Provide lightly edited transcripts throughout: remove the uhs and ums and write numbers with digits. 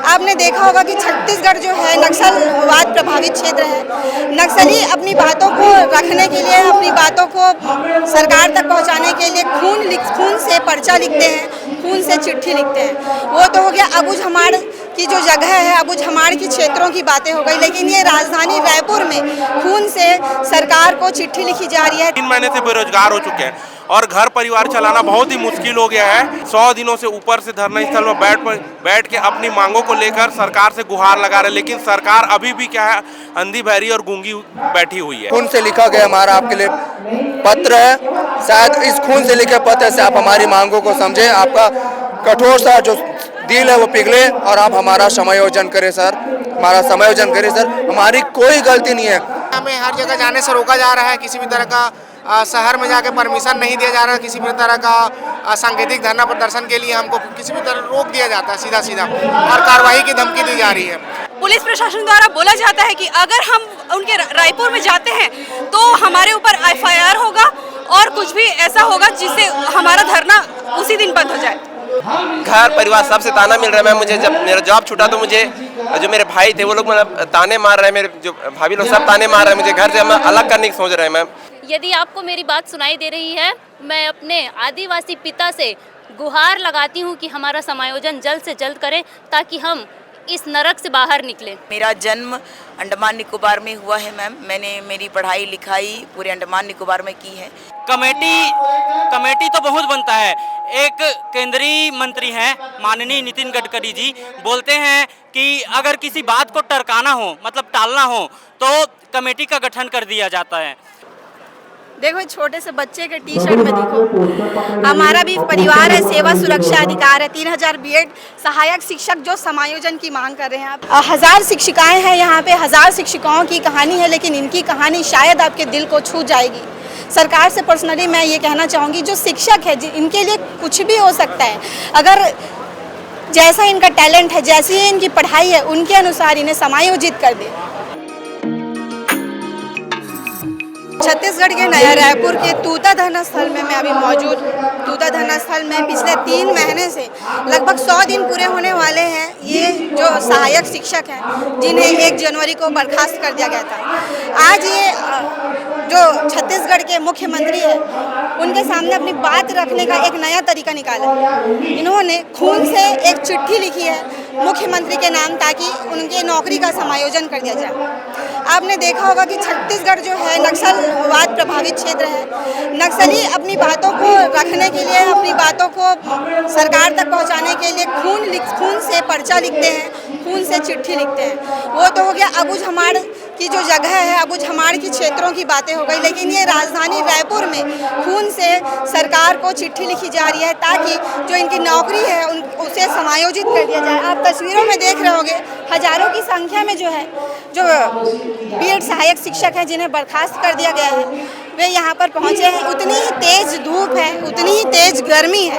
आपने देखा होगा कि छत्तीसगढ़ जो है नक्सलवाद प्रभावित क्षेत्र है। नक्सली अपनी बातों को रखने के लिए, अपनी बातों को सरकार तक पहुंचाने के लिए खून से पर्चा लिखते हैं, खून से चिट्ठी लिखते हैं। वो तो हो गया अबुझमाड़ की जो जगह है, अबुझमाड़ की क्षेत्रों की बातें हो गई, लेकिन ये राजधानी रायपुर में खून से सरकार को चिट्ठी लिखी जा रही है। 3 महीने से बेरोजगार हो चुके हैं और घर परिवार चलाना बहुत ही मुश्किल हो गया है। 100 दिनों से ऊपर से धरना स्थल में बैठ के अपनी मांगों को लेकर सरकार से गुहार लगा रहे, लेकिन सरकार अभी भी क्या है, अंधी बहरी और गूंगी बैठी हुई है। खून से लिखा गया हमारा आपके लिए पत्र है, शायद इस खून से लिखे पत्र से आप हमारी मांगों को समझें, आपका कठोर सा जो दिल है वो पिघले और आप हमारा समायोजन करें सर, हमारा समायोजन करें सर। हमारी कोई गलती नहीं है। हमें हर जगह जाने से रोका जा रहा है, किसी भी तरह का शहर में जाके परमिशन नहीं दिया जा रहा है, किसी भी तरह का सांकेतिक धरना प्रदर्शन के लिए हमको किसी भी तरह रोक दिया जाता है सीधा सीधा, और कार्रवाई की धमकी दी जा रही है। पुलिस प्रशासन द्वारा बोला जाता है कि अगर हम उनके रायपुर में जाते हैं तो हमारे ऊपर एफआईआर होगा और कुछ भी ऐसा होगा जिससे हमारा धरना उसी दिन बंद हो जाए। घर परिवार सबसे ताना मिल रहा है। मैं मुझे जब मेरा जॉब छूटा तो मुझे जो मेरे भाई थे वो लोग मतलब ताने मार रहे हैं, मेरे जो भाभी लोग सब ताने मार रहे हैं, मुझे घर से अलग करने की सोच रहे हैं। मैम, यदि आपको मेरी बात सुनाई दे रही है, मैं अपने आदिवासी पिता से गुहार लगाती हूँ कि हमारा समायोजन जल्द से जल्द करें ताकि हम इस नरक से बाहर निकले। मेरा जन्म अंडमान निकोबार में हुआ है मैम, मैंने मेरी पढ़ाई लिखाई पूरे अंडमान निकोबार में की है। कमेटी तो बहुत बनता है। एक केंद्रीय मंत्री हैं माननीय नितिन गडकरी जी, बोलते हैं कि अगर किसी बात को टरकाना हो, मतलब टालना हो, तो कमेटी का गठन कर दिया जाता है। देखो छोटे से बच्चे के टी शर्ट में देखो, हमारा भी परिवार है, सेवा सुरक्षा अधिकार है, 3000 बीएड सहायक शिक्षक जो समायोजन की मांग कर रहे हैं। आप 1000 शिक्षिकाएं हैं यहाँ पे, 1000 शिक्षिकाओं की कहानी है, लेकिन इनकी कहानी शायद आपके दिल को छू जाएगी। सरकार से पर्सनली मैं ये कहना चाहूँगी, जो शिक्षक है इनके लिए कुछ भी हो सकता है। अगर जैसा इनका टैलेंट है, जैसी इनकी पढ़ाई है, उनके अनुसार इन्हें समायोजित कर दे। छत्तीसगढ़ के नया रायपुर के तूता धरना स्थल में मैं अभी मौजूद हूँ। तूता धरना स्थल में पिछले 3 महीने से लगभग 100 दिन पूरे होने वाले हैं। ये जो सहायक शिक्षक हैं जिन्हें 1 जनवरी को बर्खास्त कर दिया गया था, आज ये जो छत्तीसगढ़ के मुख्यमंत्री हैं उनके सामने अपनी बात रखने का एक नया तरीका निकाला है। इन्होंने खून से एक चिट्ठी लिखी है मुख्यमंत्री के नाम ताकि उनके नौकरी का समायोजन कर दिया जाए। आपने देखा होगा कि छत्तीसगढ़ जो है नक्सलवाद प्रभावित क्षेत्र है। नक्सली अपनी बातों को रखने के लिए, अपनी बातों को सरकार तक पहुंचाने के लिए खून से पर्चा लिखते हैं, खून से चिट्ठी लिखते हैं। वो तो हो गया अबुझमाड़ की जो जगह है, अबुझमाड़ की क्षेत्रों की बातें हो गई, लेकिन ये राजधानी रायपुर में खून से सरकार को चिट्ठी लिखी जा रही है ताकि जो इनकी नौकरी है उसे समायोजित कर दिया जाए। आप तस्वीरों में देख रहे होंगे हजारों की संख्या में जो बीएड सहायक शिक्षक हैं जिन्हें बर्खास्त कर दिया गया है, वे यहाँ पर पहुँचे हैं। उतनी ही तेज धूप है, उतनी ही तेज गर्मी है।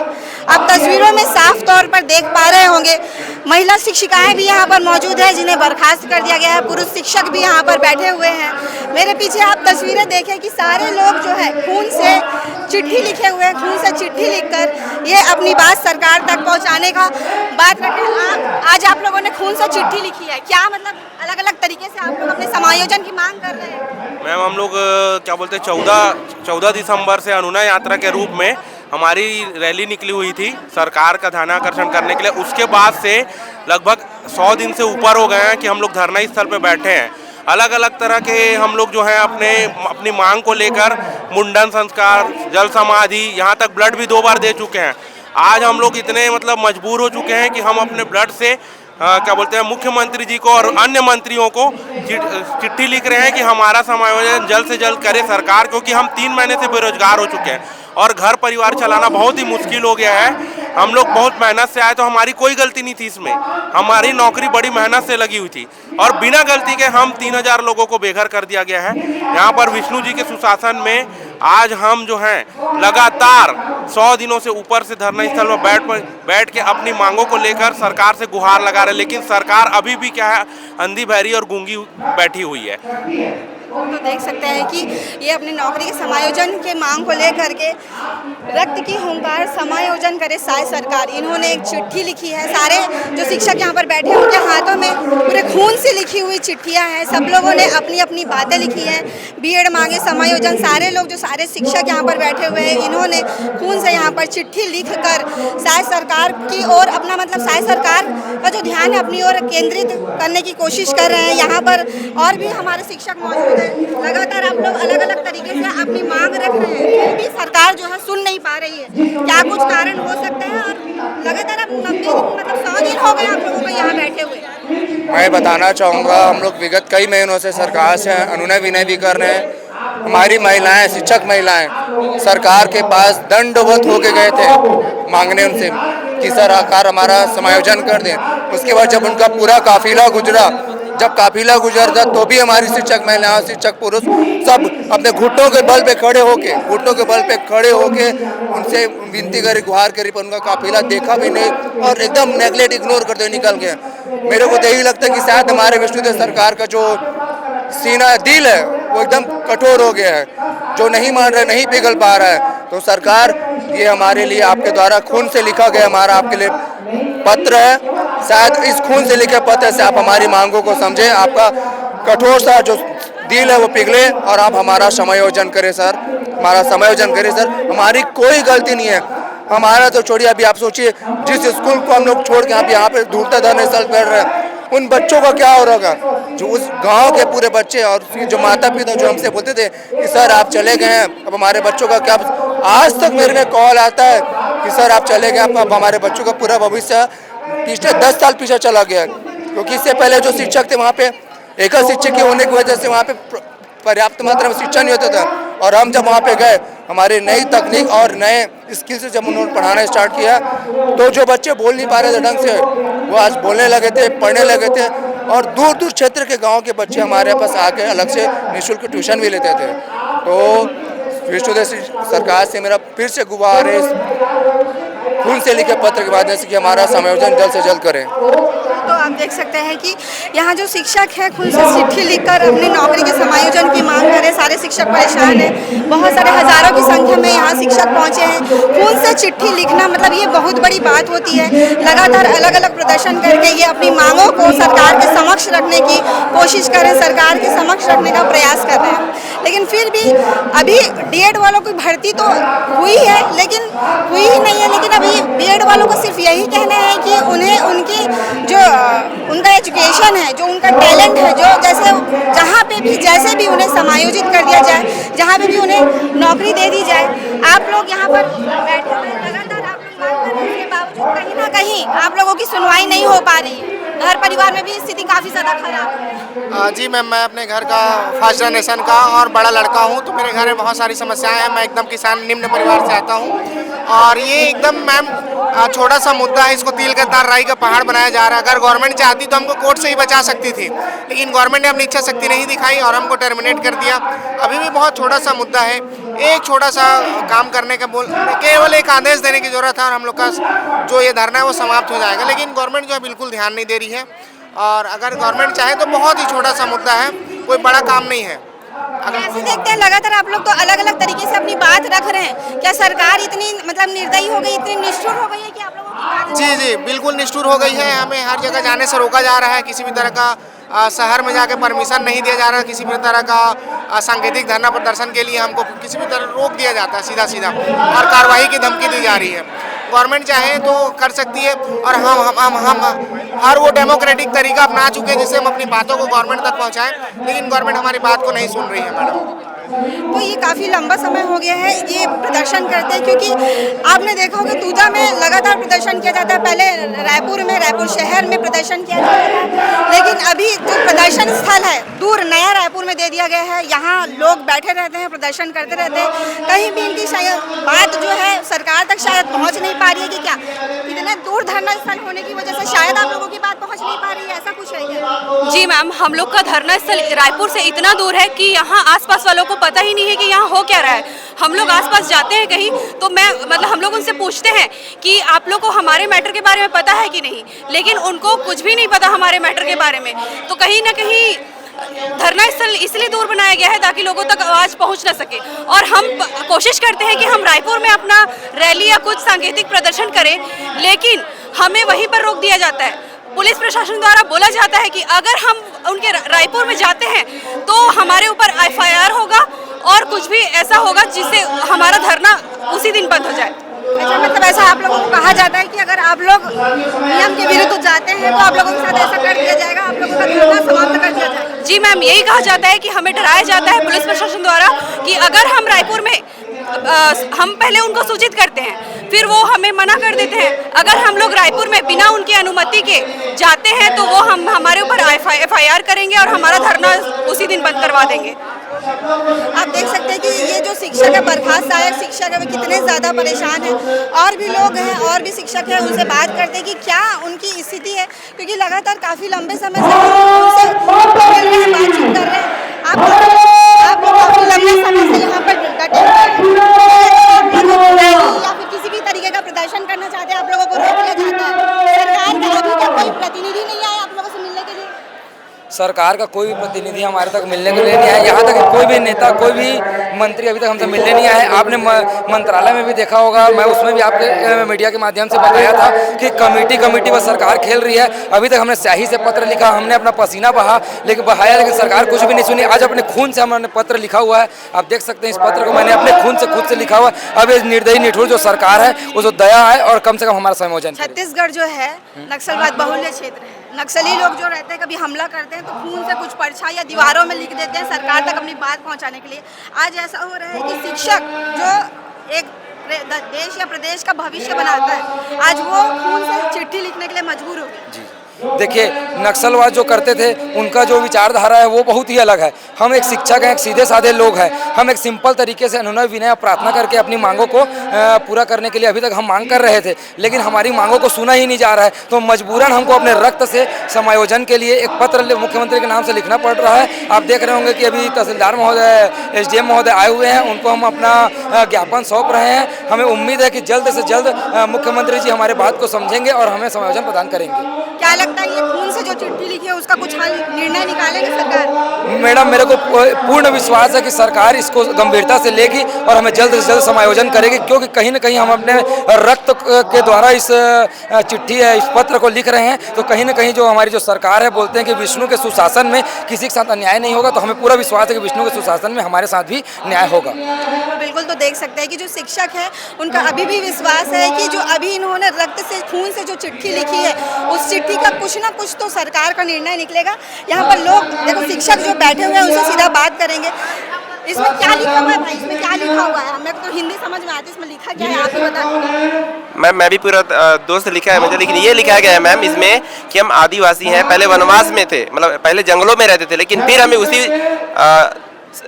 आप तस्वीरों में साफ तौर पर देख पा रहे होंगे महिला शिक्षिकाएं भी यहाँ पर मौजूद है जिन्हें बर्खास्त कर दिया गया है। पुरुष शिक्षक भी यहाँ पर बैठे हुए हैं। मेरे पीछे आप तस्वीरें देखें कि सारे लोग जो है खून से चिट्ठी लिखे हुए हैं, खून से चिट्ठी लिखकर ये अपनी बात सरकार तक पहुँचाने का बात रखते हैं। आज आप लोगों ने खून से चिट्ठी लिखी है, क्या मतलब अलग अलग तरीके से आप लोग अपने समायोजन की मांग कर रहे हैं? मैम, हम लोग क्या बोलते हैं 14 दिसंबर से अनुनय यात्रा के रूप में हमारी रैली निकली हुई थी सरकार का ध्यानाकर्षण करने के लिए। उसके बाद से लगभग 100 दिन से ऊपर हो गए हैं कि हम लोग धरना स्थल पे बैठे हैं। अलग अलग तरह के हम लोग जो है अपनी मांग को लेकर मुंडन संस्कार, जल समाधि, यहाँ तक ब्लड भी 2 बार दे चुके हैं। आज हम लोग इतने मतलब मजबूर हो चुके हैं कि हम अपने ब्लड से क्या बोलते हैं मुख्यमंत्री जी को और अन्य मंत्रियों को चिट्ठी लिख रहे हैं कि हमारा समायोजन जल्द से जल्द करे सरकार, क्योंकि हम 3 महीने से बेरोजगार हो चुके हैं और घर परिवार चलाना बहुत ही मुश्किल हो गया है। हम लोग बहुत मेहनत से आए, तो हमारी कोई गलती नहीं थी इसमें। हमारी नौकरी बड़ी मेहनत से लगी हुई थी और बिना गलती के हम 3000 लोगों को बेघर कर दिया गया है। यहाँ पर विष्णु जी के सुशासन में आज हम जो हैं लगातार 100 दिनों से ऊपर से धरना स्थल में बैठ के अपनी मांगों को लेकर सरकार से गुहार लगा रहे, लेकिन सरकार अभी भी क्या है, अंधी बहरी और गूंगी बैठी हुई है। तो देख सकते हैं कि ये अपनी नौकरी के समायोजन के मांग को लेकर के रक्त की हुंकार समायोजन करे साय सरकार। इन्होंने एक चिट्ठी लिखी है, सारे जो शिक्षक यहाँ पर बैठे हैं उनके हाथों में पूरे खून से लिखी हुई चिट्ठियाँ हैं। सब लोगों ने अपनी अपनी बातें लिखी हैं, बीएड मांगे समायोजन। सारे लोग जो सारे शिक्षक यहाँ पर बैठे हुए हैं इन्होंने खून से यहाँ पर चिट्ठी लिख कर साय सरकार की ओर अपना मतलब साय सरकार का जो ध्यान है अपनी ओर केंद्रित करने की कोशिश कर रहे हैं। यहाँ पर और भी हमारे शिक्षक मौजूद हैं। लगातार आप लोग अलग अलग तरीके से अपनी मांग रख रहे हैं, फिर भी सरकार जो है सुन नहीं पा रही है। क्या कुछ कारण हो सकते हैं? और लगातार अब 90 मतलब 100 दिन हो गए आप लोगों को यहाँ बैठे हुए। मैं बताना चाहूँगा, हम लोग विगत कई महीनों से सरकार से अनुनय विनय भी कर रहे हैं। हमारी महिलाएं, शिक्षक महिलाएं सरकार के पास दंडवत होके गए थे मांगने उनसे कि सरकार हमारा समायोजन कर दें। उसके बाद जब उनका पूरा काफिला गुजरा, जब काफिला गुजरता तो भी हमारी शिक्षक महिलाएं, शिक्षक पुरुष सब अपने घुटनों के बल पे खड़े होके उनसे विनती करी, गुहार करी, पर उनका काफिला देखा भी नहीं और एकदम नेगलेक्ट, इग्नोर करते निकल गए। मेरे को तो यही लगता है कि शायद हमारे विष्णुदेव सरकार का जो सीना दिल है वो एकदम कठोर हो गया है, जो नहीं मान रहा, नहीं पिघल पा रहा है। तो सरकार, ये हमारे लिए आपके द्वारा खून से लिखा गया हमारा आपके लिए पत्र है। शायद इस खून से लिखे पत्र से आप हमारी मांगों को समझें, आपका कठोर सा जो दिल है वो पिघले और आप हमारा समायोजन करें सर, हमारा समायोजन करें सर। हमारी कोई गलती नहीं है, हमारा तो छोड़िए। अभी आप सोचिए, जिस स्कूल को हम लोग छोड़ के आप यहाँ पे ढूंढते धरने स्थल कर रहे हैं, उन बच्चों का क्या हो रहा, जो उस गांव के पूरे बच्चे और जो माता पिता जो हमसे बोलते थे कि सर आप चले गए हैं, अब हमारे बच्चों का क्या। आज तक मेरे में कॉल आता है कि सर आप चले गए, अब हमारे बच्चों का पूरा भविष्य पिछले 10 साल पीछे चला गया। क्योंकि इससे पहले जो शिक्षक थे वहाँ पे एकल शिक्षक के होने की वजह से वहाँ पे पर्याप्त मात्रा में शिक्षा नहीं होता था। और हम जब वहाँ पे गए, हमारी नई तकनीक और नए स्किल से जब उन्होंने पढ़ाना स्टार्ट किया, तो जो बच्चे बोल नहीं पा रहे थे ढंग से, वो आज बोलने लगे थे, पढ़ने लगे थे। और दूर दूर क्षेत्र के गांव के बच्चे हमारे पास आके अलग से निःशुल्क ट्यूशन भी लेते थे। तो विष्णुदेव सरकार से मेरा फिर से गुहार है, खून से लिखे पत्र के माध्यम से कि हमारा समायोजन जल्द से जल्द करें। तो आप देख सकते हैं कि यहाँ जो शिक्षक है खून से चिट्ठी लिखकर अपनी नौकरी के समायोजन की मांग करें। सारे शिक्षक परेशान हैं, बहुत सारे हजारों की संख्या में यहाँ शिक्षक पहुँचे हैं। खून से चिट्ठी लिखना मतलब ये बहुत बड़ी बात होती है। लगातार अलग अलग प्रदर्शन करके ये अपनी मांगों को सरकार के समक्ष रखने की कोशिश करें, सरकार के समक्ष रखने का प्रयास कर रहे हैं। लेकिन फिर भी अभी डीएड वालों की भर्ती तो हुई है, लेकिन हुई ही नहीं है। लेकिन अभी बीएड वालों को सिर्फ यही कहना है कि उन्हें उनकी जो उनका एजुकेशन है, जो उनका टैलेंट है, जो जैसे जहाँ पे भी जैसे भी उन्हें समायोजित कर दिया जाए, जहाँ पे भी उन्हें नौकरी दे दी जाए। आप लोग यहाँ पर बैठे हुए लगातार आप लोग मांग कर रहे हैं, इसके बावजूद कहीं ना कहीं आप लोगों की सुनवाई नहीं हो पा रही है। घर परिवार में भी स्थिति काफ़ी ज़्यादा खराब है। जी मैम, मैं अपने घर का फर्स्ट जनरेशन का और बड़ा लड़का हूँ, तो मेरे घर में बहुत सारी समस्याएं हैं। मैं एकदम किसान निम्न परिवार से आता हूँ और ये एकदम मैम छोटा सा मुद्दा है, इसको तिल का तार राई का पहाड़ बनाया जा रहा है। अगर गवर्नमेंट चाहती तो हमको कोर्ट से ही बचा सकती थी, लेकिन गवर्नमेंट ने अपनी इच्छा शक्ति नहीं दिखाई और हमको टर्मिनेट कर दिया। अभी भी बहुत छोटा सा मुद्दा है, एक छोटा सा काम करने का केवल एक आदेश देने की जरूरत है और हम लोग का जो ये धरना है वो समाप्त हो जाएगा। लेकिन गवर्नमेंट जो है बिल्कुल ध्यान नहीं दे रही है और अगर गवर्नमेंट चाहे तो बहुत ही छोटा सा मुद्दा है, कोई बड़ा काम नहीं है। ऐसे देखते हैं लगातार आप लोग तो अलग अलग तरीके से अपनी बात रख रहे हैं। क्या सरकार इतनी मतलब निर्दयी हो गई, इतनी निष्ठुर हो गई है कि आप लोगों की बात? जी बिल्कुल निष्ठुर हो गई है। हमें हर जगह जाने से रोका जा रहा है, किसी भी तरह का शहर में जाके परमिशन नहीं दिया जा रहा, किसी भी तरह का सांकेतिक धरना प्रदर्शन के लिए हमको किसी भी तरह रोक दिया जाता है सीधा सीधा, और कार्रवाई की धमकी दी जा रही है। गवर्नमेंट चाहे तो कर सकती है और हम हर वो डेमोक्रेटिक तरीका अपना चुके हैं जिससे हम अपनी बातों को गवर्नमेंट तक पहुंचाएं, लेकिन गवर्नमेंट हमारी बात को नहीं सुन रही है मैडम। तो ये काफ़ी लंबा समय हो गया है ये प्रदर्शन करते हैं, क्योंकि आपने देखा होगा तूता में लगातार प्रदर्शन किया जाता है। पहले रायपुर में, रायपुर शहर में प्रदर्शन किया जाता था, लेकिन अभी जो प्रदर्शन स्थल है दूर नया रायपुर में दे दिया गया है। यहाँ लोग बैठे रहते हैं, प्रदर्शन करते रहते हैं। कहीं भी इनकी शायद बात जो है सरकार तक शायद पहुँच नहीं पा रही है कि क्या इतने दूर धरना स्थल होने की वजह से शायद आप लोगों की बात पहुँच नहीं पा रही है, ऐसा कुछ है क्या? जी मैम, हम लोग का धरना स्थल रायपुर से इतना दूर है कि यहाँ आसपास वालों को पता ही नहीं है कि यहाँ हो क्या रहा है। हम लोग आसपास जाते हैं कहीं तो हम लोग उनसे पूछते हैं कि आप लोग को हमारे मैटर के बारे में पता है कि नहीं, लेकिन उनको कुछ भी नहीं पता हमारे मैटर के बारे में। तो कहीं ना कहीं धरना स्थल इसलिए दूर बनाया गया है ताकि लोगों तक आवाज़ पहुंच ना सके। और हम कोशिश करते हैं कि हम रायपुर में अपना रैली या कुछ सांकेतिक प्रदर्शन करें, लेकिन हमें वहीं पर रोक दिया जाता है। पुलिस प्रशासन द्वारा बोला जाता है कि अगर हम उनके रायपुर में जाते हैं तो हमारे ऊपर FIR होगा और कुछ भी ऐसा होगा जिससे हमारा धरना उसी दिन बंद हो जाए। अच्छा, मतलब ऐसा आप लोगों को कहा जाता है कि अगर आप लोग नियम के विरुद्ध जाते हैं तो आप लोगों के साथ ऐसा कर दिया जाएगा, आप लोगों का धरना समाप्त कर दिया जाएगा? जी मैम, यही कहा जाता है कि हमें डराया जाता है पुलिस प्रशासन द्वारा कि अगर हम रायपुर में हम पहले उनको सूचित करते हैं, फिर वो हमें मना कर देते हैं। अगर हम लोग रायपुर में बिना उनकी अनुमति के जाते हैं तो वो हमारे ऊपर FIR करेंगे और हमारा धरना उसी दिन बंद करवा देंगे। आप देख सकते हैं कि ये जो शिक्षक है, बर्खास्त सहायक शिक्षक है, वे कितने ज़्यादा परेशान हैं। और भी लोग हैं और भी शिक्षक हैं, उनसे बात करते हैं कि क्या उनकी स्थिति है, क्योंकि लगातार काफ़ी लंबे समय से उनसे बातचीत कर रहे हैं। आप काफ़ी लंबे समय से यहाँ पर डटे या फिर किसी भी तरीके का प्रदर्शन करना चाहते हैं, आप लोगों को रोक लिया जाता है। सरकार का अभी तक कोई प्रतिनिधि नहीं आया आप लोगों से मिलने के लिए? सरकार का कोई भी प्रतिनिधि हमारे तक मिलने के लिए नहीं आया। यहाँ तक कोई भी नेता, कोई भी मंत्री अभी तक हमसे मिलने नहीं आए। आपने मंत्रालय में भी देखा होगा, मैं उसमें भी आपके मीडिया के माध्यम से बताया था कि कमेटी बस सरकार खेल रही है। अभी तक हमने स्याही से पत्र लिखा, हमने अपना पसीना बहाया, लेकिन सरकार कुछ भी नहीं सुनी। आज अपने खून से हमने पत्र लिखा हुआ है, आप देख सकते हैं इस पत्र को मैंने अपने खून से खुद से लिखा हुआ है। अब ये निर्दयी निठुर जो सरकार है वो जो दया है और कम से कम हमारा समायोजन। छत्तीसगढ़ जो है नक्सलवाद बहुल्य क्षेत्र है। नक्सली लोग जो रहते हैं कभी हमला करते हैं तो खून से कुछ पर्चा या दीवारों में लिख देते हैं सरकार तक अपनी बात पहुंचाने के लिए। आज ऐसा हो रहा है कि शिक्षक जो एक देश या प्रदेश का भविष्य बनाता है, आज वो खून से चिट्ठी लिखने के लिए मजबूर हो गए। देखिए, नक्सलवाद जो करते थे उनका जो विचारधारा है वो बहुत ही अलग है। हम एक शिक्षक हैं, एक सीधे साधे लोग हैं। हम एक सिंपल तरीके से अनुनय विनय प्रार्थना करके अपनी मांगों को पूरा करने के लिए अभी तक हम मांग कर रहे थे, लेकिन हमारी मांगों को सुना ही नहीं जा रहा है। तो मजबूरन हमको अपने रक्त से समायोजन के लिए एक पत्र मुख्यमंत्री के नाम से लिखना पड़ रहा है। आप देख रहे होंगे कि अभी तहसीलदार महोदय, SDM महोदय आए हुए हैं, उनको हम अपना ज्ञापन सौंप रहे हैं। हमें उम्मीद है कि जल्द से जल्द मुख्यमंत्री जी हमारे बात को समझेंगे और हमें समायोजन प्रदान करेंगे। क्या लगता है ये खून से जो चिट्ठी लिखी है उसका कुछ निर्णय निकालेगी सरकार? मैडम, मेरे को पूर्ण विश्वास है कि सरकार इसको गंभीरता से लेगी और हमें जल्द से जल्द समायोजन करेगी, क्योंकि कहीं न कहीं हम अपने रक्त के द्वारा इस चिट्ठी है, इस पत्र को लिख रहे हैं। तो कहीं न कहीं जो हमारी जो सरकार है, बोलते हैं कि विष्णु के सुशासन में किसी के साथ अन्याय नहीं होगा, तो हमें पूरा विश्वास है कि विष्णु के सुशासन में हमारे साथ भी न्याय होगा। बिल्कुल, तो देख सकते हैं कि जो शिक्षक है उनका अभी भी विश्वास है कि जो अभी इन्होंने रक्त से खून से जो चिट्ठी लिखी है उस चिट्ठी का कुछ ना कुछ तो सरकार का निर्णय निकलेगा। यहाँ पर लोग देखो, शिक्षक जो बैठे हुए हैं उनसे सीधा बात करेंगे। इसमें क्या लिखा हुआ है भाई, इसमें क्या लिखा हुआ है? हमें तो हिंदी समझ में आती है, इसमें लिखा क्या है आप ही बताइए। मैम, मैं भी पूरा दोस्त लिखा है मुझे, लेकिन ये लिखा गया है मैम इसमें कि हम आदिवासी हैं, पहले वनवास में थे, मतलब पहले जंगलों में रहते थे, लेकिन फिर हमें उसी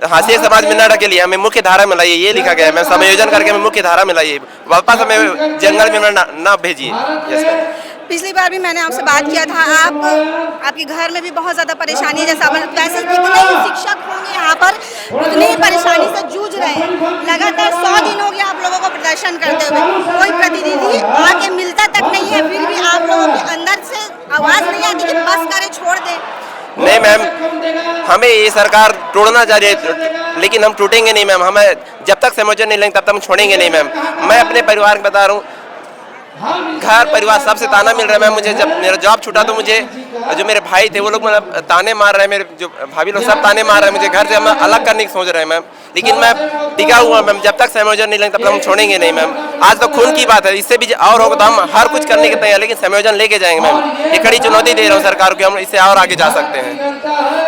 हाशिए समाज में न रखे लिए हमें मुख्य धारा में लाइए, ये लिखा गया है मैम। समायोजन करके हमें मुख्य धारा में लाइए, वापस हमें जंगल में न भेजिए। पिछली बार भी मैंने आपसे बात किया था, आपके घर में भी बहुत ज़्यादा परेशानी है, जैसा वैसे कितने ही शिक्षक होंगे यहाँ पर उतनी ही परेशानी से जूझ रहे हैं। लगातार 100 दिन हो गया आप लोगों को प्रदर्शन करते हुए, कोई प्रतिनिधि आके मिलता तक नहीं है, फिर भी आप लोगों के अंदर से आवाज़ नहीं आती कि बस करे, छोड़ दें। नहीं मैम, हमें ये सरकार तोड़ना चाह रही है, लेकिन हम टूटेंगे नहीं मैम। हमें जब तक समायोजन नहीं लेंगे तब तक हम छोड़ेंगे नहीं मैम। मैं अपने परिवार को बता रहा हूँ, घर परिवार सबसे ताना मिल रहा है मैम। मुझे जब मेरा जॉब छूटा तो मुझे जो मेरे भाई थे वो लोग मतलब ताने मार रहे हैं, मेरे जो भाभी लोग सब ताने मार रहे हैं, मुझे घर से हम अलग करने की सोच रहे हैं मैम। लेकिन मैं टिका हुआ मैम, जब तक समायोजन नहीं लेंगे तब तक हम छोड़ेंगे नहीं मैम। आज तो खून की बात है, इससे भी और होगा तो हम हर कुछ करने के तैयार, लेकिन समायोजन लेके जाएंगे मैम। ये कड़ी चुनौती दे रहा हूँ सरकार को, हम इससे और आगे जा सकते हैं।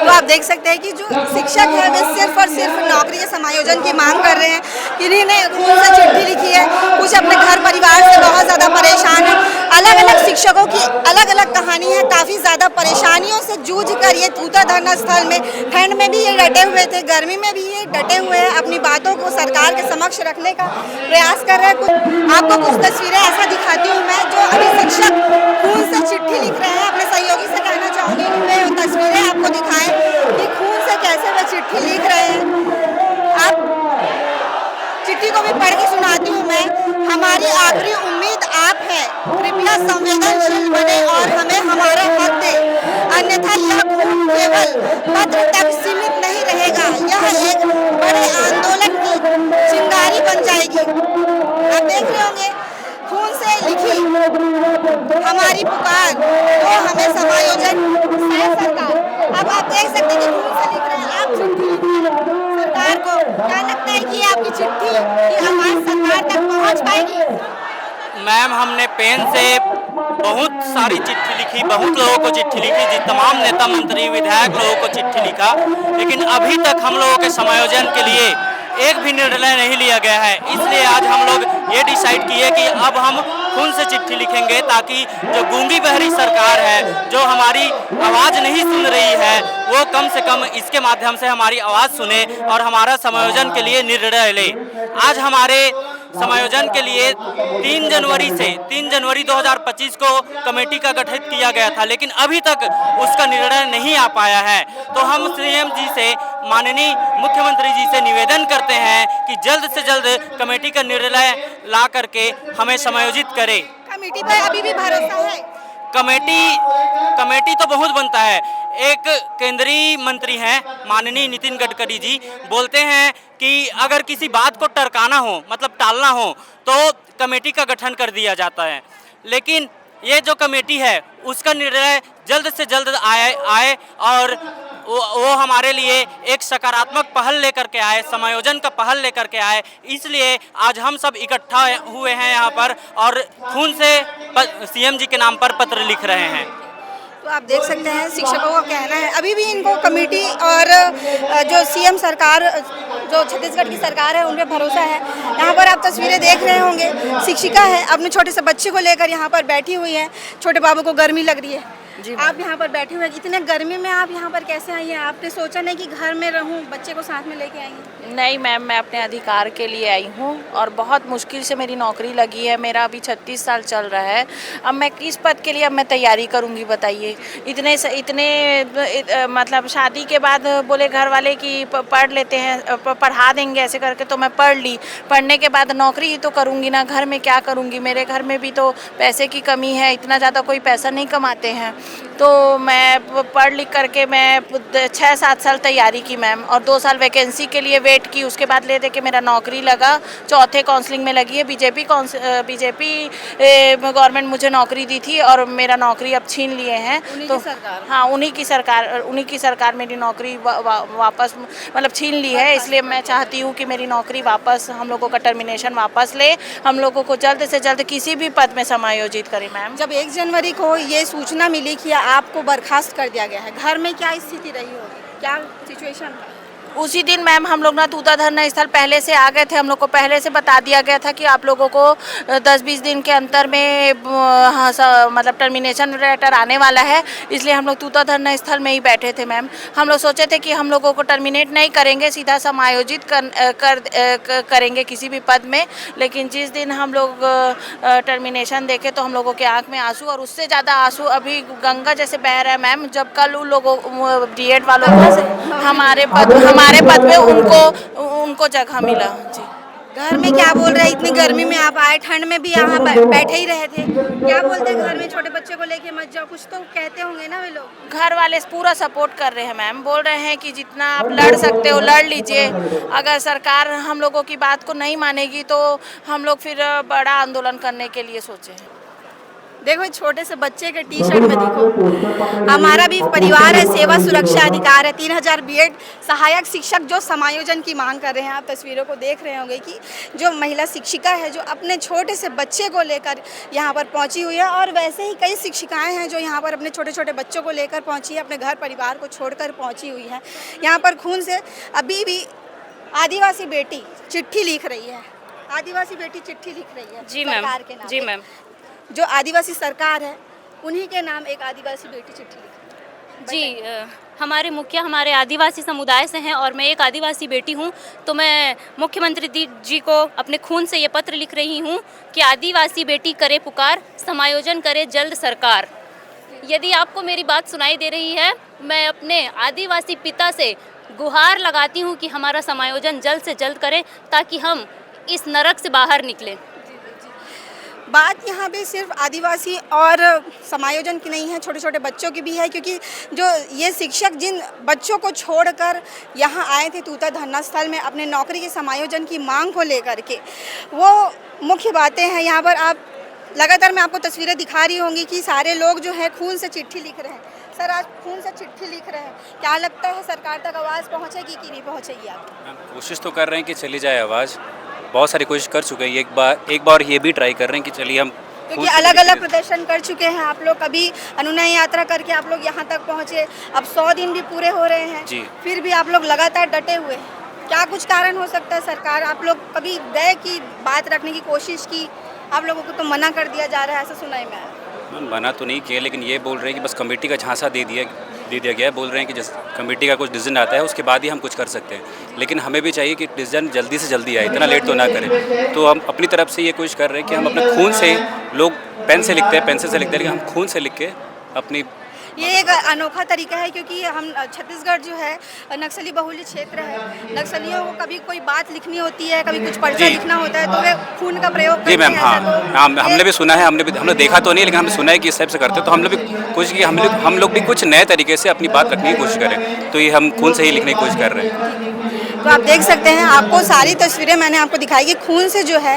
तो आप देख सकते हैं कि जो शिक्षक है वे सिर्फ और सिर्फ नौकरी के समायोजन की मांग कर रहे हैं। किन्हीं खून से चिट्ठी लिखी है, कुछ अपने घर परिवार से बहुत ज़्यादा परेशान है। अलग अलग शिक्षकों की अलग अलग कहानी है, काफ़ी ज़्यादा परेशानियों से जूझ कर ये तूता धरना स्थल में, ठंड में भी ये डटे हुए थे, गर्मी में भी ये डटे हुए हैं, अपनी बातों को सरकार के समक्ष रखने का प्रयास कर रहे हैं। आपको कुछ तस्वीरें ऐसा दिखाती हूँ मैं, जो अभी शिक्षक खून से चिट्ठी लिख रहे हैं। अपने सहयोगी से कहना चाहूँगी कि वे तस्वीरें आपको दिखाएं कि खून से कैसे वे चिट्ठी लिख रहे हैं। आप चिट्ठी को भी पढ़ के सुनाती हूँ मैं। हमारी आखिरी उम्मीद आप है, कृपया संवेदनशील बने और हमें हमारा हक दें, अन्यथा यह खून केवल पत्र तक सीमित नहीं रहेगा, यह एक बड़े आंदोलन की चिंगारी बन जाएगी। आप देख रहे होंगे खून से लिखी हमारी पुकार, तो हमें समायोजन शायद सरकार। अब आप देख सकते हैं कि खून से लिख रहे हैं, आप चिट्ठी लिखी सरकार को। क्या लगता है कि आपकी चिट्ठी की आवाज सरकार तक पहुंच पाएगी? मैम, हमने पेन से बहुत सारी चिट्ठी लिखी, बहुत लोगों को चिट्ठी लिखी, जी तमाम नेता मंत्री विधायक लोगों को चिट्ठी लिखा, लेकिन अभी तक हम लोगों के समायोजन के लिए एक भी निर्णय नहीं लिया गया है। इसलिए आज हम लोग ये डिसाइड किए कि अब हम खून से चिट्ठी लिखेंगे, ताकि जो गूंगी बहरी सरकार है, जो हमारी आवाज़ नहीं सुन रही है, वो कम से कम इसके माध्यम से हमारी आवाज़ सुने और हमारा समायोजन के लिए निर्णय ले। आज हमारे समायोजन के लिए 3 जनवरी 2025 को कमेटी का गठन किया गया था, लेकिन अभी तक उसका निर्णय नहीं आ पाया है। तो हम सीएम जी से, माननीय मुख्यमंत्री जी से निवेदन करते हैं कि जल्द से जल्द कमेटी का निर्णय ला करके हमें समायोजित करें। कमेटी पर अभी भी भरोसा है? कमेटी तो बहुत बनता है। एक केंद्रीय मंत्री हैं माननीय नितिन गडकरी जी, बोलते हैं कि अगर किसी बात को टरकाना हो, मतलब टालना हो, तो कमेटी का गठन कर दिया जाता है। लेकिन ये जो कमेटी है उसका निर्णय जल्द से जल्द आए और वो हमारे लिए एक सकारात्मक पहल लेकर के आए, समायोजन का पहल लेकर के आए। इसलिए आज हम सब इकट्ठा हुए हैं यहाँ पर और खून से सीएम जी के नाम पर पत्र लिख रहे हैं। तो आप देख सकते हैं शिक्षकों का कहना है अभी भी इनको कमेटी और जो सीएम सरकार, जो छत्तीसगढ़ की सरकार है, उन पर भरोसा है। यहाँ पर आप तस्वीरें देख रहे होंगे, शिक्षिका है अपने छोटे से बच्चे को लेकर यहाँ पर बैठी हुई है। छोटे बाबू को गर्मी लग रही है, आप यहाँ पर बैठे हुए, इतने गर्मी में आप यहाँ पर कैसे आई हैं? आपने सोचा नहीं कि घर में रहूँ, बच्चे को साथ में लेके आई हैं? नहीं मैम, मैं अपने अधिकार के लिए आई हूँ और बहुत मुश्किल से मेरी नौकरी लगी है। मेरा अभी 36 साल चल रहा है। अब मैं किस पद के लिए अब मैं तैयारी करूँगी बताइए? इतने मतलब शादी के बाद बोले घर वाले कि पढ़ लेते हैं, पढ़ा देंगे ऐसे करके, तो मैं पढ़ ली। पढ़ने के बाद नौकरी ही तो करूँगी ना, घर में क्या करूँगी? मेरे घर में भी तो पैसे की कमी है, इतना ज़्यादा कोई पैसा नहीं कमाते हैं। तो मैं पढ़ लिख करके मैं 6-7 साल तैयारी की मैम, और 2 साल वैकेंसी के लिए वेट की। उसके बाद ले दे के मेरा नौकरी लगा, 4थे काउंसलिंग में लगी है। बीजेपी गवर्नमेंट मुझे नौकरी दी थी और मेरा नौकरी अब छीन लिए हैं। तो हाँ, उन्हीं की सरकार मेरी नौकरी वापस मतलब छीन ली है। इसलिए मैं चाहती हूँ कि मेरी नौकरी वापस, हम लोगों का टर्मिनेशन वापस ले, हम लोगों को जल्द से जल्द किसी भी पद में समायोजित करें मैम। जब 1 जनवरी को ये सूचना मिली कि आपको बर्खास्त कर दिया गया है, घर में क्या स्थिति रही होगी, क्या सिचुएशन था? उसी दिन मैम हम लोग ना तूता धरना स्थल पहले से आ गए थे। हम लोग को पहले से बता दिया गया था कि आप लोगों को 10-20 दिन के अंतर में मतलब टर्मिनेशन लेटर आने वाला है। इसलिए हम लोग तूता धरना स्थल में ही बैठे थे मैम। हम लोग सोचे थे कि हम लोगों को टर्मिनेट नहीं करेंगे, सीधा समायोजित करेंगे किसी भी पद में। लेकिन जिस दिन हम लोग टर्मिनेशन देखे तो हम लोगों के आँख में आंसू, और उससे ज़्यादा आंसू अभी गंगा जैसे बह रहा है मैम, जब कल उन लोगों DED वालों को हमारे पद पे उनको जगह मिला। जी, घर में क्या बोल रहे हैं? इतनी गर्मी में आप आए, ठंड में भी यहाँ बैठे ही रहे थे, क्या बोलते हैं घर में? छोटे बच्चे को लेके मत जाओ, कुछ तो कहते होंगे ना वे लोग? घर वाले पूरा सपोर्ट कर रहे हैं मैम, बोल रहे हैं कि जितना आप लड़ सकते हो लड़ लीजिए। अगर सरकार हम लोगों की बात को नहीं मानेगी तो हम लोग फिर बड़ा आंदोलन करने के लिए सोचे हैं। देखो छोटे से बच्चे के टी-शर्ट में देखो, हमारा भी परिवार है, सेवा सुरक्षा अधिकार है। 3000 बीएड सहायक शिक्षक जो समायोजन की मांग कर रहे हैं। आप तस्वीरों को देख रहे होंगे कि जो महिला शिक्षिका है जो अपने छोटे से बच्चे को लेकर यहाँ पर पहुँची हुई है, और वैसे ही कई शिक्षिकाएँ हैं जो यहाँ पर अपने छोटे छोटे बच्चों को लेकर पहुँची है, अपने घर परिवार को छोड़कर पहुँची हुई है। यहाँ पर खून से अभी भी आदिवासी बेटी चिट्ठी लिख रही है, आदिवासी बेटी चिट्ठी लिख रही है। जी मैम, जी मैम, जो आदिवासी सरकार है उन्हीं के नाम एक आदिवासी बेटी चिट्ठी लिखी। जी, हमारे मुखिया हमारे आदिवासी समुदाय से हैं और मैं एक आदिवासी बेटी हूं, तो मैं मुख्यमंत्री जी को अपने खून से ये पत्र लिख रही हूं कि आदिवासी बेटी करे पुकार, समायोजन करे जल्द सरकार। यदि आपको मेरी बात सुनाई दे रही है, मैं अपने आदिवासी पिता से गुहार लगाती हूं कि हमारा समायोजन जल्द से जल्द करें ताकि हम इस नरक से बाहर निकलें। बात यहाँ पे सिर्फ आदिवासी और समायोजन की नहीं है, छोटे छोटे बच्चों की भी है, क्योंकि जो ये शिक्षक जिन बच्चों को छोड़कर यहाँ आए थे तूता धरना स्थल में अपने नौकरी के समायोजन की मांग को लेकर के, वो मुख्य बातें हैं यहाँ पर। आप लगातार मैं आपको तस्वीरें दिखा रही होंगी कि सारे लोग जो है खून से चिट्ठी लिख रहे हैं। सर, आज खून से चिट्ठी लिख रहे हैं, क्या लगता है सरकार तक आवाज़ पहुँचेगी कि नहीं पहुँचेगी? आप कोशिश तो कर रहे हैं कि चली जाए आवाज़, बहुत सारी कोशिश कर चुके हैं, एक बार ये भी ट्राई कर रहे हैं कि चलिए हम, क्योंकि अलग अलग प्रदर्शन कर चुके हैं आप लोग, कभी अनुनय यात्रा करके आप लोग यहाँ तक पहुँचे, अब 100 दिन भी पूरे हो रहे हैं जी, फिर भी आप लोग लगातार डटे हुए हैं। क्या कुछ कारण हो सकता है? सरकार, आप लोग कभी गए कि बात रखने की कोशिश की? आप लोगों को तो मना कर दिया जा रहा है, ऐसा सुनाई में आया। मना तो नहीं किया, लेकिन ये बोल रहे हैं कि बस कमेटी का झांसा दे दिया गया है। बोल रहे हैं कि जिस कमेटी का कुछ डिसीजन आता है उसके बाद ही हम कुछ कर सकते हैं, लेकिन हमें भी चाहिए कि डिसीजन जल्दी से जल्दी आए, इतना लेट तो ना करें। तो हम अपनी तरफ से ये कोशिश कर रहे हैं कि हम अपने खून से, लोग पेन से लिखते हैं, पेंसिल से लिखते हैं, लेकिन हम खून से लिख के अपनी, ये एक अनोखा तरीका है, क्योंकि हम छत्तीसगढ़ जो है नक्सली बहुल क्षेत्र है। नक्सलियों को कभी कोई बात लिखनी होती है, कभी कुछ पर्चा लिखना होता है, तो वे खून का प्रयोग करते हैं। जी मैम, हाँ, हमने भी सुना है, हमने देखा तो नहीं, लेकिन हमने सुना है कि इस टाइप से करते हैं। तो हम लोग भी कोशिश की, हम लोग भी कुछ नए तरीके से अपनी बात रखने की कोशिश करें, तो ये हम खून से ही लिखने की कोशिश कर रहे हैं। तो आप देख सकते हैं, आपको सारी तस्वीरें मैंने आपको दिखाई कि खून से जो है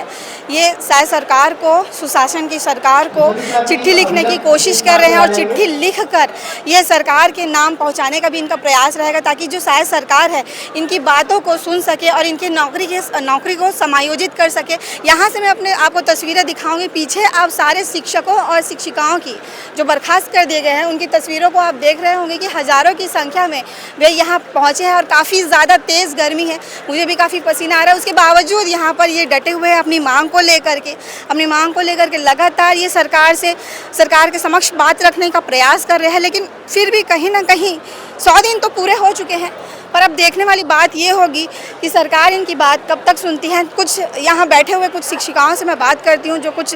ये शायद सरकार को, सुशासन की सरकार को चिट्ठी लिखने की कोशिश कर रहे हैं, और चिट्ठी लिखकर ये सरकार के नाम पहुंचाने का भी इनका प्रयास रहेगा, ताकि जो शायद सरकार है इनकी बातों को सुन सके और इनके नौकरी को समायोजित कर सके। यहाँ से मैं आपको तस्वीरें दिखाऊंगी। पीछे आप सारे शिक्षकों और शिक्षिकाओं की जो बर्खास्त कर दिए गए हैं उनकी तस्वीरों को आप देख रहे होंगे कि हज़ारों की संख्या में वे यहाँ पहुँचे हैं, और काफ़ी ज़्यादा तेज़ गर्मी है, मुझे भी काफ़ी पसीना आ रहा है। उसके बावजूद यहाँ पर ये डटे हुए हैं अपनी मांग को लेकर के, लगातार ये सरकार के समक्ष बात रखने का प्रयास कर रहे हैं, लेकिन फिर भी कहीं ना कहीं 100 दिन तो पूरे हो चुके हैं। पर अब देखने वाली बात ये होगी कि सरकार इनकी बात कब तक सुनती है। कुछ यहाँ बैठे हुए कुछ शिक्षिकाओं से मैं बात करती हूँ, जो कुछ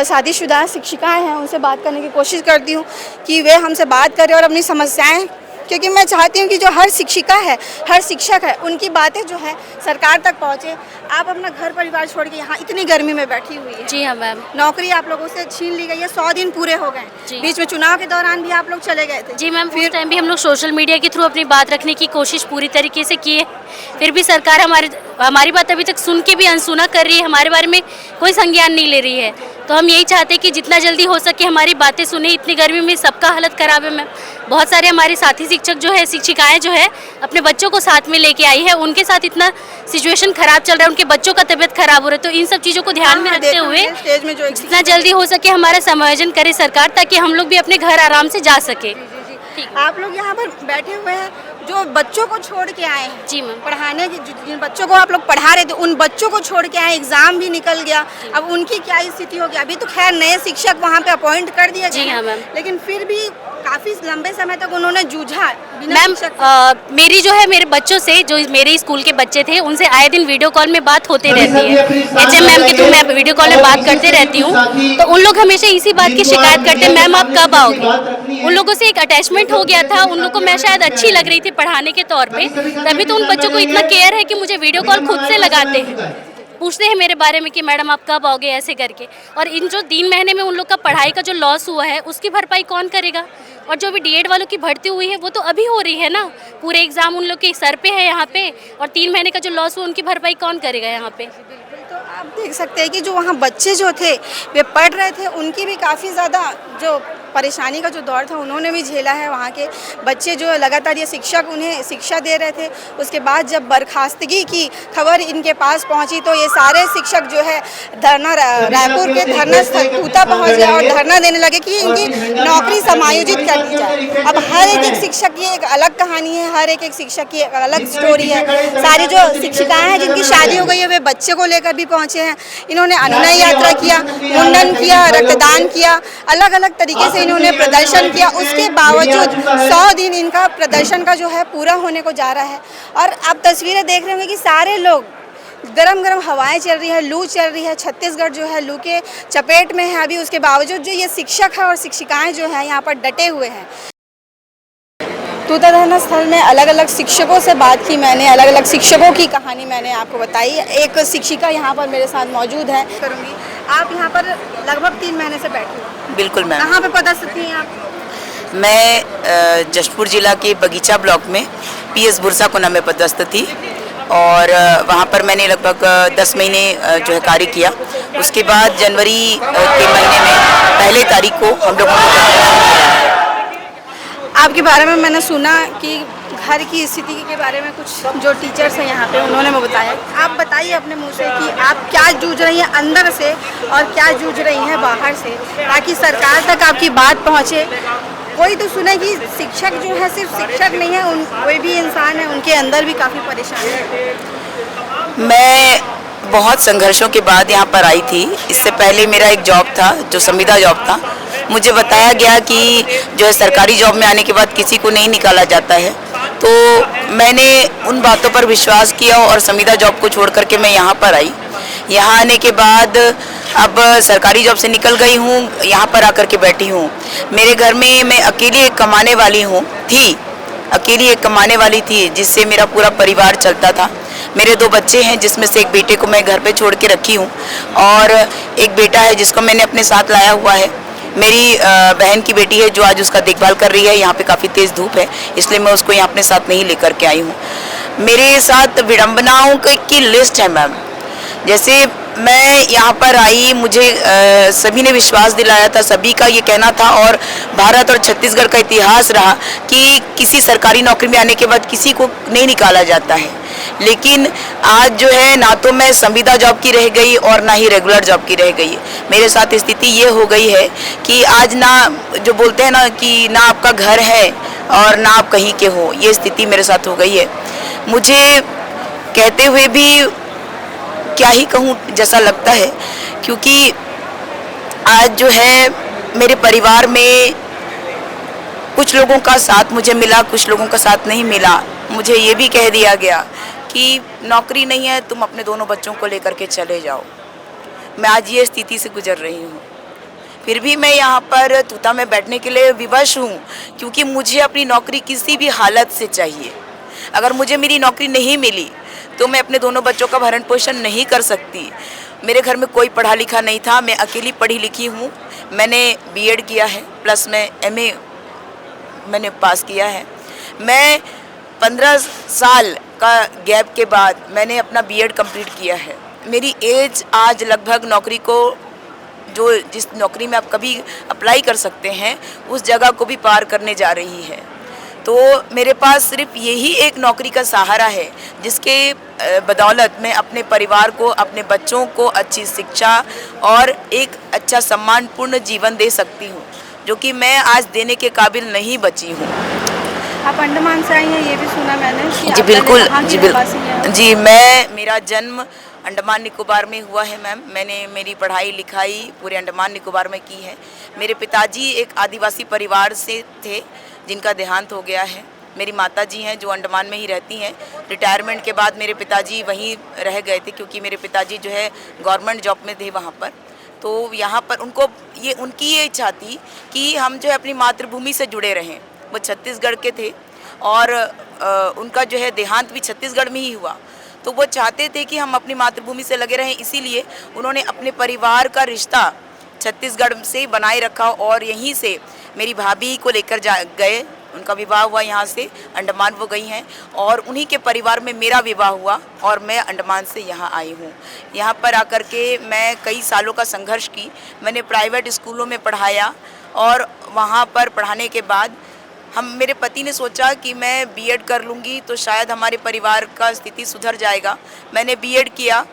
शादीशुदा शिक्षिकाएँ हैं, उनसे बात करने की कोशिश करती हूँ कि वे हमसे बात करें और अपनी समस्याएँ, क्योंकि मैं चाहती हूँ कि जो हर शिक्षिका है, हर शिक्षक है, उनकी बातें जो है सरकार तक पहुँचे। आप अपना घर परिवार छोड़ के यहाँ इतनी गर्मी में बैठी हुई है। जी हाँ मैम, नौकरी नौकरी आप लोगों से छीन ली गई है, 100 दिन पूरे हो गए, बीच में चुनाव के दौरान भी आप लोग चले गए थे। जी मैम, फिर टाइम भी हम लोग सोशल मीडिया के थ्रू अपनी बात रखने की कोशिश पूरी तरीके से की है, फिर भी सरकार हमारी बात अभी तक सुन के भी अनसुना कर रही है, हमारे बारे में कोई संज्ञान नहीं ले रही है। तो हम यही चाहते हैं कि जितना जल्दी हो सके हमारी बातें सुने। इतनी गर्मी में सबका हालत ख़राब है मैम। बहुत सारे हमारे साथी शिक्षक जो है, शिक्षिकाएं जो है, अपने बच्चों को साथ में लेके आई है, उनके साथ इतना सिचुएशन ख़राब चल रहा है, उनके बच्चों का तबीयत ख़राब हो रहा है। तो इन सब चीज़ों को ध्यान में रखते हुए स्टेज में जो जितना जल्दी हो सके हमारा समायोजन करे सरकार, ताकि हम लोग भी अपने घर आराम से जा सके। आप लोग यहाँ पर बैठे हुए हैं, जो बच्चों को छोड़ के आए हैं, जी मैम, पढ़ाने की, जिन बच्चों को आप लोग पढ़ा रहे थे उन बच्चों को छोड़ के आए, एग्जाम भी निकल गया, अब उनकी क्या स्थिति होगी? अभी तो खैर नए शिक्षक वहाँ पे अपॉइंट कर दिए जी हाँ मैम, लेकिन फिर भी काफी लंबे समय तक उन्होंने जूझा मैम। मेरी जो है मेरे बच्चों से, जो मेरे स्कूल के बच्चे थे, उनसे आए दिन वीडियो कॉल में बात होती रहती है। HM मैम के थ्रू मैं वीडियो कॉल में बात करते रहती हूँ, तो उन लोग हमेशा इसी बात की शिकायत करते हैं, मैम आप कब आओगे। उन लोगों से एक अटैचमेंट हो गया था, उन लोग को मैं शायद अच्छी लग रही थी पढ़ाने के तौर पे, तभी तो उन बच्चों को इतना केयर है कि मुझे वीडियो कॉल खुद से लगाते हैं, पूछते हैं मेरे बारे में कि मैडम आप कब आओगे, ऐसे करके। और इन जो 3 महीने में उन लोग का पढ़ाई का जो लॉस हुआ है उसकी भरपाई कौन करेगा? और जो भी DED वालों की भर्ती हुई है वो तो अभी हो रही है ना, पूरे एग्जाम उन लोग के सर पे है यहाँ पे, और 3 महीने का जो लॉस हुआ उनकी भरपाई कौन करेगा यहाँ पे? तो आप देख सकते हैं कि जो वहाँ बच्चे जो थे वे पढ़ रहे थे, उनकी भी काफ़ी ज़्यादा जो परेशानी का जो दौर था उन्होंने भी झेला है। वहाँ के बच्चे जो लगातार ये शिक्षक उन्हें शिक्षा दे रहे थे, उसके बाद जब बर्खास्तगी की खबर इनके पास पहुँची तो ये सारे शिक्षक जो है रायपुर के धरना स्थल तूता पहुँच गए और धरना देने लगे कि इनकी नौकरी समायोजित कर दी जाए। अब हर एक शिक्षक की एक अलग कहानी है, हर एक शिक्षक की एक अलग स्टोरी है। सारी जो शिक्षिकाएँ हैं जिनकी शादी हो गई है वे बच्चे को लेकर भी पहुँचे हैं। इन्होंने अनुनय यात्रा किया, मुंडन किया, रक्तदान किया, अलग अलग तरीके से इन्होंने प्रदर्शन किया। उसके बावजूद 100 दिन इनका प्रदर्शन का जो है पूरा होने को जा रहा है। और आप तस्वीरें देख रहे होंगे कि सारे लोग, गरम गरम हवाएं चल रही है, लू चल रही है, छत्तीसगढ़ जो है लू के चपेट में है अभी। उसके बावजूद जो ये शिक्षक है और शिक्षिकाएं जो हैं यहाँ पर डटे हुए हैं। तूता धरना स्थल में अलग अलग शिक्षकों से बात की मैंने, अलग अलग शिक्षकों की कहानी मैंने आपको बताई। एक शिक्षिका यहाँ पर मेरे साथ मौजूद है, करूँगी आप यहाँ पर लगभग 3 महीने से बैठी हो। बिल्कुल मैम। कहाँ पे पदस्थ थी आप? मैं जशपुर जिला के बगीचा ब्लॉक में PS बुरसा कोना में पदस्थ थी और वहाँ पर मैंने लगभग 10 महीने जो है कार्य किया। उसके बाद जनवरी के महीने में पहले तारीख को हम लोग आपके बारे में मैंने सुना कि घर की स्थिति के बारे में कुछ जो टीचर्स हैं यहाँ पे उन्होंने मुझे बताया। आप बताइए अपने मुंह से कि आप क्या जूझ रही हैं अंदर से और क्या जूझ रही हैं बाहर से, ताकि सरकार तक आपकी बात पहुँचे। कोई तो सुने कि शिक्षक जो है सिर्फ शिक्षक नहीं है, कोई भी इंसान है, उनके अंदर भी काफ़ी परेशानी है। मैं बहुत संघर्षों के बाद यहाँ पर आई थी। इससे पहले मेरा एक जॉब था जो संविदा जॉब था। मुझे बताया गया कि जो है सरकारी जॉब में आने के बाद किसी को नहीं निकाला जाता है, तो मैंने उन बातों पर विश्वास किया और संविदा जॉब को छोड़ करके मैं यहाँ पर आई। यहाँ आने के बाद अब सरकारी जॉब से निकल गई हूँ, यहाँ पर आकर के बैठी हूँ। मेरे घर में मैं अकेली एक कमाने वाली थी जिससे मेरा पूरा परिवार चलता था। मेरे 2 बच्चे हैं जिसमें से एक बेटे को मैं घर पे छोड़ के रखी हूँ और एक बेटा है जिसको मैंने अपने साथ लाया हुआ है। मेरी बहन की बेटी है जो आज उसका देखभाल कर रही है। यहाँ पे काफ़ी तेज़ धूप है, इसलिए मैं उसको यहाँ अपने साथ नहीं लेकर के आई हूँ। मेरे साथ विडम्बनाओं की लिस्ट है मैम। जैसे मैं यहाँ पर आई, मुझे सभी ने विश्वास दिलाया था, सभी का ये कहना था और भारत और छत्तीसगढ़ का इतिहास रहा कि किसी सरकारी नौकरी में आने के बाद किसी को नहीं निकाला जाता है। लेकिन आज जो है ना तो मैं संविदा जॉब की रह गई और ना ही रेगुलर जॉब की रह गई। मेरे साथ स्थिति ये हो गई है कि आज ना जो बोलते हैं ना कि ना आपका घर है और ना आप कहीं के हो, ये स्थिति मेरे साथ हो गई है। मुझे कहते हुए भी क्या ही कहूँ जैसा लगता है, क्योंकि आज जो है मेरे परिवार में कुछ लोगों का साथ मुझे मिला, कुछ लोगों का साथ नहीं मिला। मुझे ये भी कह दिया गया कि नौकरी नहीं है, तुम अपने दोनों बच्चों को लेकर के चले जाओ। मैं आज ये स्थिति से गुजर रही हूँ। फिर भी मैं यहाँ पर तूता में बैठने के लिए विवश हूँ, क्योंकि मुझे अपनी नौकरी किसी भी हालत से चाहिए। अगर मुझे मेरी नौकरी नहीं मिली तो मैं अपने दोनों बच्चों का भरण पोषण नहीं कर सकती। मेरे घर में कोई पढ़ा लिखा नहीं था, मैं अकेली पढ़ी लिखी हूँ। मैंने B.Ed किया है, प्लस में MA मैंने पास किया है। मैं 15 साल का गैप के बाद मैंने अपना B.Ed कंप्लीट किया है। मेरी एज आज लगभग नौकरी को, जो जिस नौकरी में आप कभी अप्लाई कर सकते हैं, उस जगह को भी पार करने जा रही है। तो मेरे पास सिर्फ यही एक नौकरी का सहारा है जिसके बदौलत मैं अपने परिवार को, अपने बच्चों को अच्छी शिक्षा और एक अच्छा सम्मानपूर्ण जीवन दे सकती हूँ, जो कि मैं आज देने के काबिल नहीं बची हूँ। आप अंडमान से आई हैं, ये भी सुना मैंने कि जी बिल्कुल जी मेरा जन्म अंडमान निकोबार में हुआ है मैम। मैंने मेरी पढ़ाई लिखाई पूरे अंडमान निकोबार में की है। मेरे पिताजी एक आदिवासी परिवार से थे जिनका देहांत हो गया है। मेरी माताजी हैं जो अंडमान में ही रहती हैं। रिटायरमेंट के बाद मेरे पिताजी वहीं रह गए थे, क्योंकि मेरे पिताजी जो है गवर्नमेंट जॉब में थे वहाँ पर। तो यहाँ पर उनकी ये इच्छा थी कि हम जो है अपनी मातृभूमि से जुड़े रहें। वो छत्तीसगढ़ के थे और उनका जो है देहांत भी छत्तीसगढ़ में ही हुआ। तो वो चाहते थे कि हम अपनी मातृभूमि से लगे रहें, इसीलिए उन्होंने अपने परिवार का रिश्ता छत्तीसगढ़ से बनाए रखा और यहीं से मेरी भाभी को लेकर गए। उनका विवाह हुआ यहाँ से, अंडमान वो गई हैं और उन्हीं के परिवार में मेरा विवाह हुआ और मैं अंडमान से यहाँ आई हूँ। यहाँ पर आकर के मैं कई सालों का संघर्ष की। मैंने प्राइवेट स्कूलों में पढ़ाया और वहाँ पर पढ़ाने के बाद मेरे पति ने सोचा कि मैं B.Ed कर लूँगी तो शायद हमारे परिवार का स्थिति सुधर जाएगा। मैंने B.Ed किया।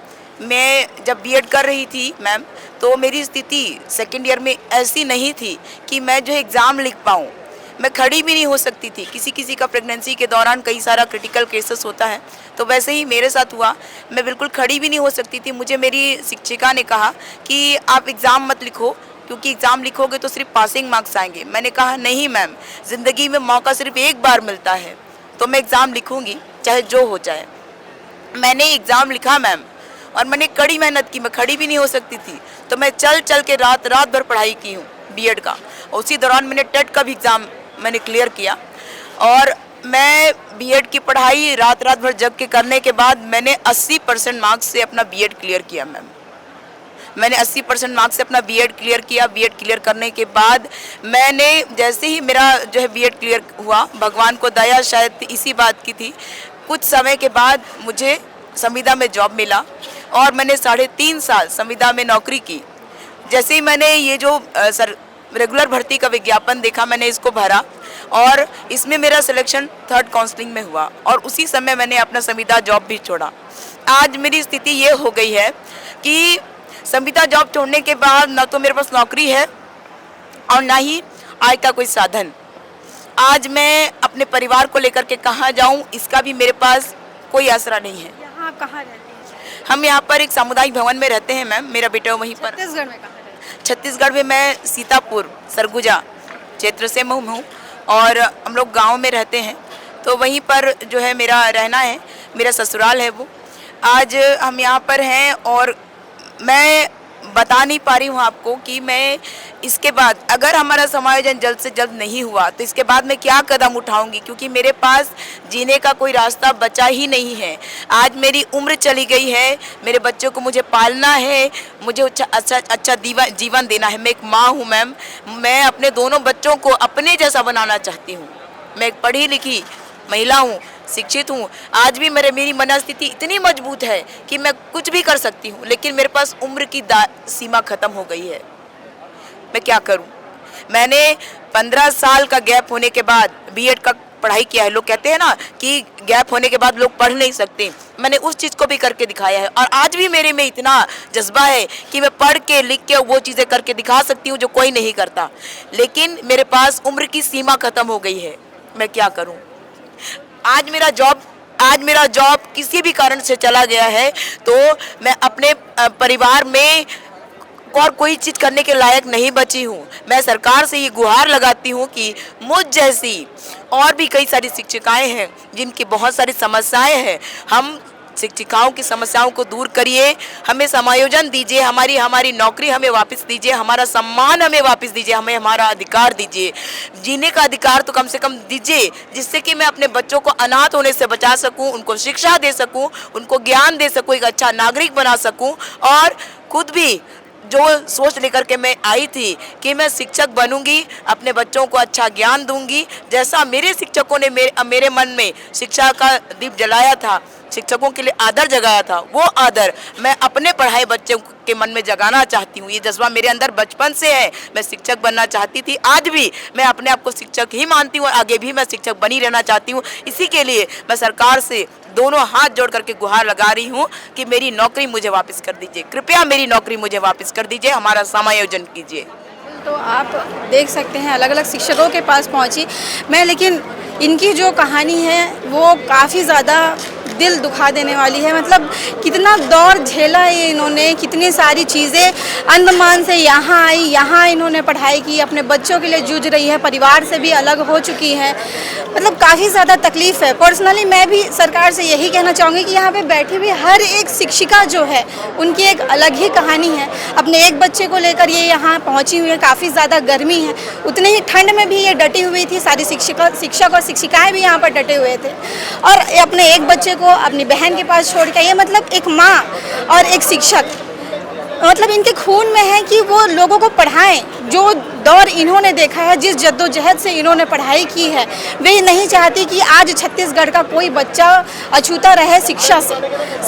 मैं जब B.Ed कर रही थी मैम, तो मेरी स्थिति सेकेंड ईयर में ऐसी नहीं थी कि मैं जो एग्ज़ाम लिख पाऊँ। मैं खड़ी भी नहीं हो सकती थी। किसी का प्रेगनेंसी के दौरान कई सारा क्रिटिकल केसेस होता है, तो वैसे ही मेरे साथ हुआ। मैं बिल्कुल खड़ी भी नहीं हो सकती थी। मुझे मेरी शिक्षिका ने कहा कि आप एग्ज़ाम मत लिखो, क्योंकि एग्ज़ाम लिखोगे तो सिर्फ पासिंग मार्क्स आएंगे। मैंने कहा नहीं मैम, ज़िंदगी में मौका सिर्फ एक बार मिलता है, तो मैं एग्ज़ाम लिखूँगी चाहे जो हो जाए। मैंने एग्ज़ाम लिखा मैम और मैंने कड़ी मेहनत की। मैं खड़ी भी नहीं हो सकती थी, तो मैं चल के रात भर पढ़ाई की हूँ B.Ed का। उसी दौरान मैंने टेट का भी एग्ज़ाम मैंने क्लियर किया और मैं B.Ed की पढ़ाई रात भर जग के करने के बाद मैंने 80% मार्क्स से अपना B.Ed क्लियर किया मैम। मैंने 80% मार्क्स से अपना बीएड क्लियर किया। बीएड क्लियर करने के बाद मैंने जैसे ही मेरा जो है बीएड क्लियर हुआ, भगवान को दया शायद इसी बात की थी, कुछ समय के बाद मुझे संविदा में जॉब मिला और मैंने 3.5 साल संविदा में नौकरी की। जैसे ही मैंने ये जो रेगुलर भर्ती का विज्ञापन देखा, मैंने इसको भरा और इसमें मेरा सिलेक्शन 3rd काउंसलिंग में हुआ और उसी समय मैंने अपना संविदा जॉब भी छोड़ा। आज मेरी स्थिति ये हो गई है कि संविदा जॉब छोड़ने के बाद ना तो मेरे पास नौकरी है और ना ही आय का कोई साधन। आज मैं अपने परिवार को लेकर के कहाँ जाऊँ, इसका भी मेरे पास कोई आसरा नहीं है। यहाँ आप कहाँ रहते हैं? हम यहाँ पर एक सामुदायिक भवन में रहते हैं मैम, मेरा बेटा वहीं पर। छत्तीसगढ़ में कहाँ रहते हैं? छत्तीसगढ़ में मैं सीतापुर सरगुजा क्षेत्र से हूँ और हम लोग गांव में रहते हैं, तो वहीं पर जो है मेरा रहना है, मेरा ससुराल है वो। आज हम यहाँ पर हैं और मैं बता नहीं पा रही हूँ आपको कि मैं इसके बाद अगर हमारा समायोजन जल्द से जल्द नहीं हुआ तो इसके बाद मैं क्या कदम उठाऊंगी, क्योंकि मेरे पास जीने का कोई रास्ता बचा ही नहीं है। आज मेरी उम्र चली गई है, मेरे बच्चों को मुझे पालना है, मुझे अच्छा जीवन देना है। मैं एक माँ हूँ मैम, मैं अपने दोनों बच्चों को अपने जैसा बनाना चाहती हूँ। मैं एक पढ़ी लिखी महिला हूँ, शिक्षित हूँ। आज भी मेरी मनस्थिति इतनी मजबूत है कि मैं कुछ भी कर सकती हूँ, लेकिन मेरे पास उम्र की सीमा ख़त्म हो गई है। मैं क्या करूँ? मैंने 15 साल का गैप होने के बाद बीएड का पढ़ाई किया है। लोग कहते हैं ना कि गैप होने के बाद लोग पढ़ नहीं सकते, मैंने उस चीज़ को भी करके दिखाया है और आज भी मेरे में इतना जज्बा है कि मैं पढ़ के लिख के वो चीज़ें करके दिखा सकती हूँ जो कोई नहीं करता। लेकिन मेरे पास उम्र की सीमा ख़त्म हो गई है। मैं क्या करूँ? आज मेरा जॉब किसी भी कारण से चला गया है तो मैं अपने परिवार में और कोई चीज़ करने के लायक नहीं बची हूँ। मैं सरकार से ये गुहार लगाती हूँ कि मुझ जैसी और भी कई सारी शिक्षिकाएं हैं जिनकी बहुत सारी समस्याएं हैं, हम शिक्षिकाओं की समस्याओं को दूर करिए, हमें समायोजन दीजिए, हमारी नौकरी हमें वापस दीजिए, हमारा सम्मान हमें वापस दीजिए, हमें हमारा अधिकार दीजिए, जीने का अधिकार तो कम से कम दीजिए, जिससे कि मैं अपने बच्चों को अनाथ होने से बचा सकूं, उनको शिक्षा दे सकूं, उनको ज्ञान दे सकूं, एक अच्छा नागरिक बना सकूं और खुद भी जो सोच लेकर के मैं आई थी कि मैं शिक्षक बनूंगी, अपने बच्चों को अच्छा ज्ञान दूंगी, जैसा मेरे शिक्षकों ने मेरे मन में शिक्षा का दीप जलाया था, शिक्षकों के लिए आदर जगाया था, वो आदर मैं अपने पढ़ाए बच्चों के मन में जगाना चाहती हूँ। ये जज्बा मेरे अंदर बचपन से है, मैं शिक्षक बनना चाहती थी, आज भी मैं अपने आप को शिक्षक ही मानती हूँ और आगे भी मैं शिक्षक बनी रहना चाहती हूँ। इसी के लिए मैं सरकार से दोनों हाथ जोड़ करके गुहार लगा रही हूँ कि मेरी नौकरी मुझे वापस कर दीजिए, कृपया मेरी नौकरी मुझे वापस कर दीजिए, हमारा समायोजन कीजिए। तो आप देख सकते हैं अलग अलग शिक्षकों के पास पहुंची मैं, लेकिन इनकी जो कहानी है वो काफ़ी ज़्यादा दिल दुखा देने वाली है। मतलब कितना दौर झेला है इन्होंने, कितनी सारी चीज़ें अंडमान से यहाँ आई, यहाँ इन्होंने पढ़ाई की, अपने बच्चों के लिए जूझ रही है, परिवार से भी अलग हो चुकी है। मतलब काफ़ी ज़्यादा तकलीफ़ है। पर्सनली मैं भी सरकार से यही कहना चाहूँगी कि यहाँ पे बैठी हुई हर एक शिक्षिका जो है उनकी एक अलग ही कहानी है। अपने एक बच्चे को लेकर ये यहाँ पहुँची हुई है, काफ़ी ज़्यादा गर्मी है, उतनी ही ठंड में भी ये डटी हुई थी, सारी शिक्षक और शिक्षिकाएँ भी यहाँ पर डटे हुए थे और अपने एक बच्चे को अपनी बहन के पास छोड़ के, ये मतलब एक माँ और एक शिक्षक मतलब इनके खून में है कि वो लोगों को पढ़ाएं। जो दौर इन्होंने देखा है, जिस जद्दोजहद से इन्होंने पढ़ाई की है, वे नहीं चाहती कि आज छत्तीसगढ़ का कोई बच्चा अछूता रहे शिक्षा से।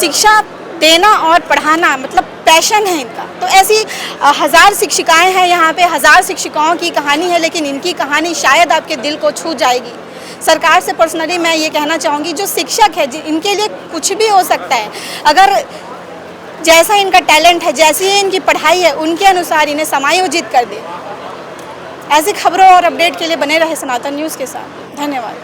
शिक्षा देना और पढ़ाना मतलब पैशन है इनका। तो ऐसी 1000 शिक्षिकाएं हैं यहाँ पे, 1000 शिक्षिकाओं की कहानी है, लेकिन इनकी कहानी शायद आपके दिल को छू जाएगी। सरकार से पर्सनली मैं ये कहना चाहूँगी, जो शिक्षक है इनके लिए कुछ भी हो सकता है, अगर जैसा इनका टैलेंट है, जैसी ही इनकी पढ़ाई है, उनके अनुसार इन्हें समायोजित कर दे। ऐसी खबरों और अपडेट के लिए बने रहे सनातन न्यूज़ के साथ। धन्यवाद।